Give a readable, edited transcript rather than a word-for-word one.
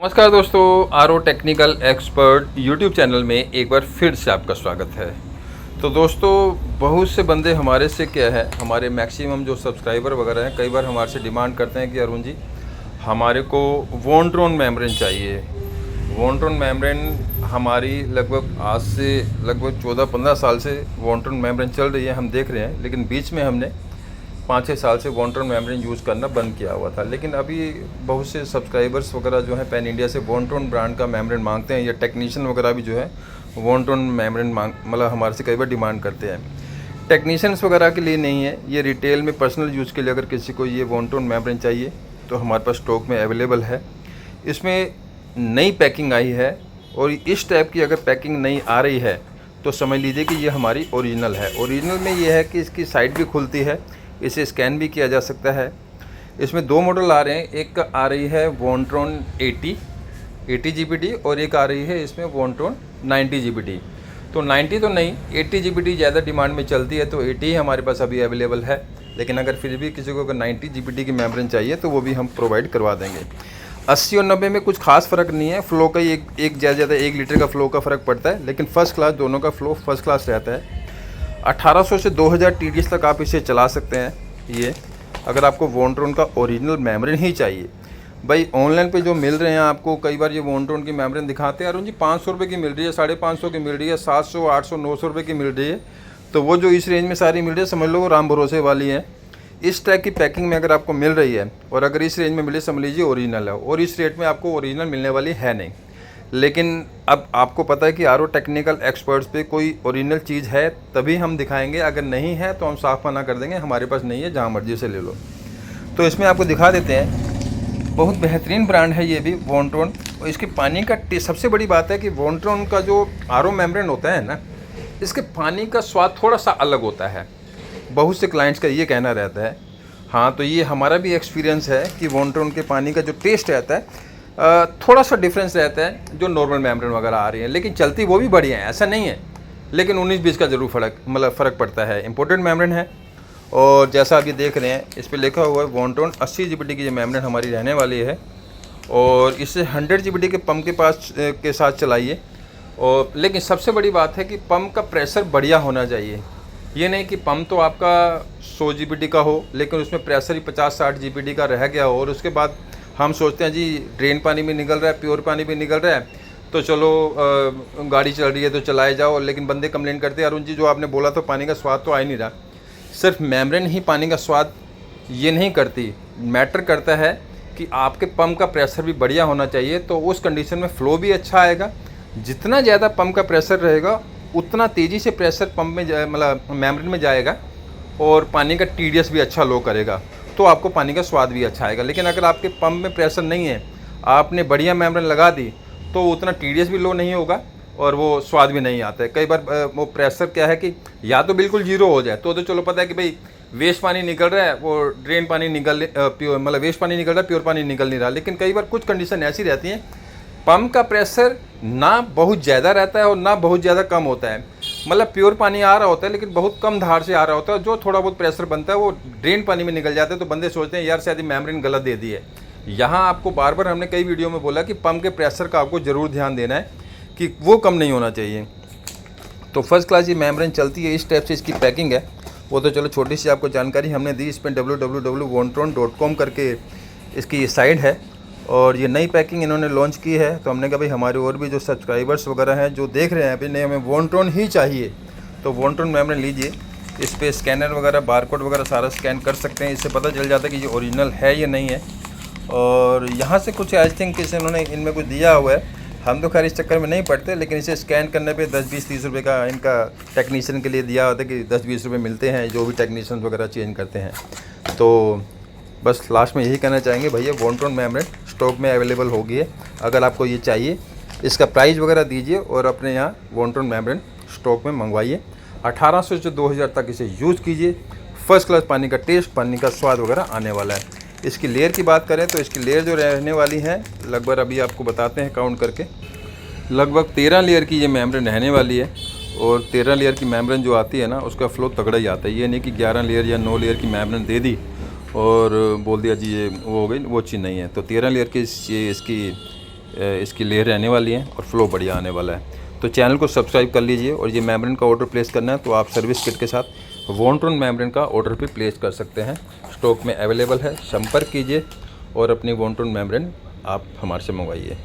नमस्कार दोस्तों, R technical expert YouTube channel में एक बार फिर से आपका स्वागत है। तो दोस्तों, बहुत से बंदे हमारे से क्या है, हमारे मैक्सिमम जो सब्सक्राइबर वगैरह हैं, कई बार हमारे से डिमांड करते हैं कि अरुण जी हमारे को वॉन्ट्रोन मेम्ब्रेन चाहिए। वॉन्ट्रोन मेम्ब्रेन हमारी लगभग आज से लगभग 14-15 साल से वॉन्ट्रोन मेम्ब्रेन चल रही है, हम देख रहे हैं। लेकिन बीच में हमने 5-6 साल से वॉन्ट्रोन मेम्ब्रेन यूज़ करना बंद किया हुआ था। लेकिन अभी बहुत से सब्सक्राइबर्स वगैरह जो हैं पैन इंडिया से वॉन्ट्रोन ब्रांड का मेम्ब्रेन मांगते हैं, या टेक्नीशियन वगैरह भी जो है वॉन्ट्रोन मेम्ब्रेन मतलब हमारे से कई बार डिमांड करते हैं। टेक्नीशियंस वगैरह के लिए नहीं है, ये रिटेल में पर्सनल यूज़ के लिए अगर किसी को ये वॉन्ट्रोन मेम्ब्रेन चाहिए तो हमारे पास स्टॉक में अवेलेबल है। इसमें नई पैकिंग आई है, और इस टाइप की अगर पैकिंग नई आ रही है तो समझ लीजिए कि ये हमारी ओरिजिनल है। ओरिजिनल में ये है कि इसकी साइड भी खुलती है, इसे स्कैन भी किया जा सकता है। इसमें 2 मॉडल आ रहे हैं, एक आ रही है वॉन्ट्रोन 80 GBD और एक आ रही है इसमें वॉन्ट्रोन 90 GBD। तो 90 तो नहीं, 80 GBD ज़्यादा डिमांड में चलती है, तो 80 हमारे पास अभी अवेलेबल है। लेकिन अगर फिर भी किसी को अगर 90 GBD की मेम्ब्रेन चाहिए तो वो भी हम प्रोवाइड करवा देंगे। 80 और 90 में कुछ खास फ़र्क नहीं है, फ़्लो का ही एक ज़्यादा 1 लीटर का फ़्लो का फ़र्क पड़ता है, लेकिन फ़र्स्ट क्लास दोनों का फ़्लो फर्स्ट क्लास रहता है। 1800 से 2000 TDS तक आप इसे चला सकते हैं। ये अगर आपको वॉन्ट्रोन का ओरिजिनल मेम्ब्रेन ही चाहिए, भाई ऑनलाइन पे जो मिल रहे हैं आपको, कई बार ये वॉन्ट्रोन की मेम्ब्रेन दिखाते हैं अरुण जी 500 रुपये की मिल रही है, 550 की मिल रही है, 700, 800, 900 रुपये की मिल रही है। तो वो जो इस रेंज में सारी मिल रही है, समझ लो वो राम भरोसे वाली है। इस टाइप की पैकिंग में अगर आपको मिल रही है और अगर इस रेंज में मिले, समझ लीजिए ओरिजिनल है, और इस रेट में आपको ओरिजिनल मिलने वाली है नहीं। लेकिन अब आपको पता है कि आर टेक्निकल एक्सपर्ट्स पे कोई ओरिजिनल चीज़ है तभी हम दिखाएंगे, अगर नहीं है तो हम साफ मना कर देंगे, हमारे पास नहीं है, जहाँ मर्जी से ले लो। तो इसमें आपको दिखा देते हैं, बहुत बेहतरीन ब्रांड है ये भी वॉन्ट्रोन। और इसके पानी का सबसे बड़ी बात है कि वॉन्ट्रोन का जो आर मेम्ब्रेन होता है ना, इसके पानी का स्वाद थोड़ा सा अलग होता है। बहुत से क्लाइंट्स का ये कहना रहता है। हाँ, तो ये हमारा भी एक्सपीरियंस है कि वॉन्ट्रोन के पानी का जो टेस्ट रहता है थोड़ा सा डिफरेंस रहता है जो नॉर्मल मेम्ब्रेन वगैरह आ रही है। लेकिन चलती वो भी बढ़िया है, ऐसा नहीं है, लेकिन 19-20 का ज़रूर फ़र्क पड़ता है। इम्पोर्टेड मेम्ब्रेन है, और जैसा आप ये देख रहे हैं इस पर लिखा हुआ है वॉन्ट्रोन 80 GBD की ये मेम्ब्रेन हमारी रहने वाली है। और इसे 100 GBD के पम्प के साथ चलाइए। और लेकिन सबसे बड़ी बात है कि पम्प का प्रेशर बढ़िया होना चाहिए। ये नहीं कि पम्प तो आपका 100 GBD का हो, लेकिन उसमें प्रेशर ही 50-60 GBD का रह गया हो, और उसके बाद हम सोचते हैं जी ड्रेन पानी भी निकल रहा है, प्योर पानी भी निकल रहा है, तो चलो गाड़ी चल रही है तो चलाए जाओ। लेकिन बंदे कंप्लेंट करते हैं, अरुण जी जो आपने बोला तो पानी का स्वाद तो आ ही नहीं रहा। सिर्फ मेम्ब्रेन ही पानी का स्वाद ये नहीं करती, मैटर करता है कि आपके पंप का प्रेशर भी बढ़िया होना चाहिए। तो उस कंडीशन में फ़्लो भी अच्छा आएगा। जितना ज़्यादा पंप का प्रेशर रहेगा उतना तेज़ी से प्रेशर पंप में मतलब मेम्ब्रेन में जाएगा, और पानी का TDS भी अच्छा लो करेगा, तो आपको पानी का स्वाद भी अच्छा आएगा। लेकिन अगर आपके पंप में प्रेशर नहीं है, आपने बढ़िया मेम्ब्रेन लगा दी, तो उतना TDS भी लो नहीं होगा और वो स्वाद भी नहीं आता है। कई बार वो प्रेशर क्या है कि या तो बिल्कुल जीरो हो जाए, तो चलो पता है कि भाई वेस्ट पानी निकल रहा है, वो ड्रेन पानी प्योर मतलब वेस्ट पानी निकल रहा है, प्योर पानी निकल नहीं रहा। लेकिन कई बार कुछ कंडीशन ऐसी रहती हैं, पंप का प्रेशर ना बहुत ज़्यादा रहता है और ना बहुत ज़्यादा कम होता है। मतलब प्योर पानी आ रहा होता है लेकिन बहुत कम धार से आ रहा होता है, जो थोड़ा बहुत प्रेशर बनता है वो ड्रेन पानी में निकल जाता है। तो बंदे सोचते हैं यार शायद मेम्ब्रेन गलत दे दी है। यहाँ आपको बार बार हमने कई वीडियो में बोला कि पंप के प्रेशर का आपको ज़रूर ध्यान देना है कि वो कम नहीं होना चाहिए। तो फर्स्ट क्लास ये मेम्ब्रेन चलती है, इस टाइप से इसकी पैकिंग है। वो तो चलो छोटी सी आपको जानकारी हमने दी। इस पर www.wontron.com करके इसकी साइट है, और ये नई पैकिंग इन्होंने लॉन्च की है। तो हमने कहा भाई हमारे और भी जो सब्सक्राइबर्स वगैरह हैं जो देख रहे हैं अभी, नहीं हमें वॉन्ट्रोन ही चाहिए, तो वॉन्ट्रोन मेम्ब्रेन लीजिए। इस पर स्कैनर वगैरह बारकोड वगैरह सारा स्कैन कर सकते हैं, इससे पता चल जाता है कि ये ओरिजिनल है या नहीं है। और यहाँ से कुछ आई थिंक किसी इन्होंने इनमें कुछ दिया हुआ है, हम तो खैर इस चक्कर में नहीं पड़ते, लेकिन इसे स्कैन करने पे 10-20-30 रुपये का इनका टेक्नीशियन के लिए दिया होता है कि 10-20 रुपये मिलते हैं जो भी टेक्नीशियन वगैरह चेंज करते हैं। तो बस लास्ट में यही कहना चाहेंगे, भैया वॉन्ट्रोन मेम्ब्रेन स्टॉक में अवेलेबल होगी है। अगर आपको ये चाहिए, इसका प्राइस वगैरह दीजिए और अपने यहाँ वॉन्ट्रोन मेम्ब्रेन स्टॉक में मंगवाइए। 1800 से 2000 तक इसे यूज़ कीजिए। फर्स्ट क्लास पानी का टेस्ट, पानी का स्वाद वगैरह आने वाला है। इसकी लेयर की बात करें तो इसकी लेयर जो रहने वाली है लगभग, अभी आपको बताते हैं काउंट करके, लगभग 13 लेयर की ये मेम्ब्रेन रहने वाली है। और 13 लेयर की मेम्ब्रेन जो आती है ना, उसका फ़्लो तगड़ा ही आता है। ये नहीं कि 11 लेयर या 9 लेयर की मेम्ब्रेन दे दी और बोल दिया जी ये वो हो गई, वो चीज़ नहीं है। तो 13 लेयर की इसकी इसकी लेयर रहने वाली है और फ्लो बढ़िया आने वाला है। तो चैनल को सब्सक्राइब कर लीजिए। और ये मेम्ब्रेन का ऑर्डर प्लेस करना है तो आप सर्विस किट के साथ वॉन्ट्रोन मेम्ब्रेन का ऑर्डर भी प्लेस कर सकते हैं। स्टॉक में अवेलेबल है, संपर्क कीजिए और अपनी वॉन्ट्रोन मेम्ब्रेन आप हमारे से मंगवाइए।